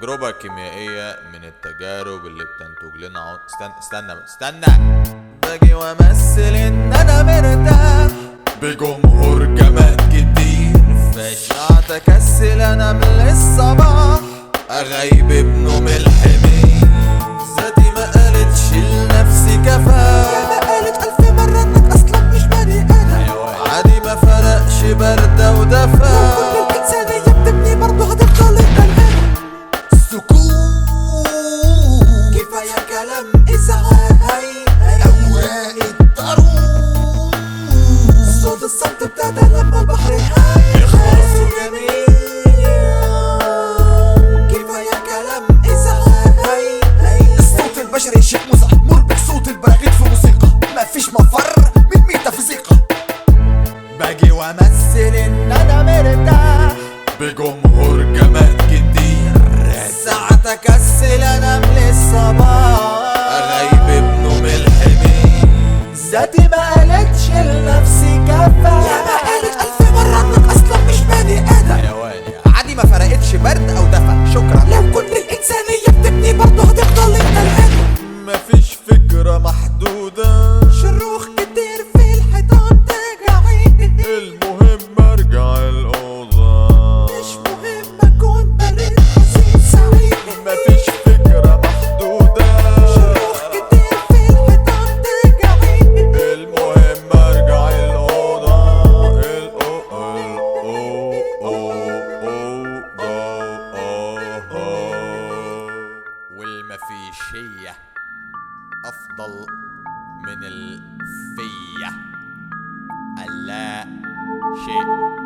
تجربة كيميائية من التجارب اللي بتنتج لنا استنى باجي وامثل ان انا مرتاح بجمهور جماد كتير فشعت اكسل انا من الصباح اغيب بنوم الحمير ذاتي ما قالتش لنفسي كفاح يا ما قالت 1000 مرة انك اصلا مش بني ادم عادي ما فرقش باردة ودفا كل الانسانية بتبني برضه هتفضل انت الهم. سكوت كفاية كلام ازعاج اوراق الطارون صوت الصمت ابتدى لما البحر هاي اخلاصه جميل كفاية كلام ازعاج الصوت البشري شيء مزعج مربك، صوت البراغيث في موسيقى مفيش مفر من ميتافيزيقا. باجي وامثل ان انا مرتاح بجمهور جماد كتير ساعات اكسل انام للصباح اغيب بنوم الحمير ذاتي ما قالتش لنفسي كفاح يا ما قالت 1000 مرة انك اصلا مش بني ادم حيواني عادي ما فرقتش برد او دفا شكرا لو كل الانسانية بتبني برضه هتفضل انت الهم. مفيش فكرة محدودة شروخ كتير في الحيطان تجاعيد المهم ارجع الأوضة مش مهم اكون بريء حزين سعيد مفيش فكرة محدودة شروخ كتير في الحيطان تجاعيد المهم ارجع الأوضة والمفيشية أفضل من الفية اللا شيء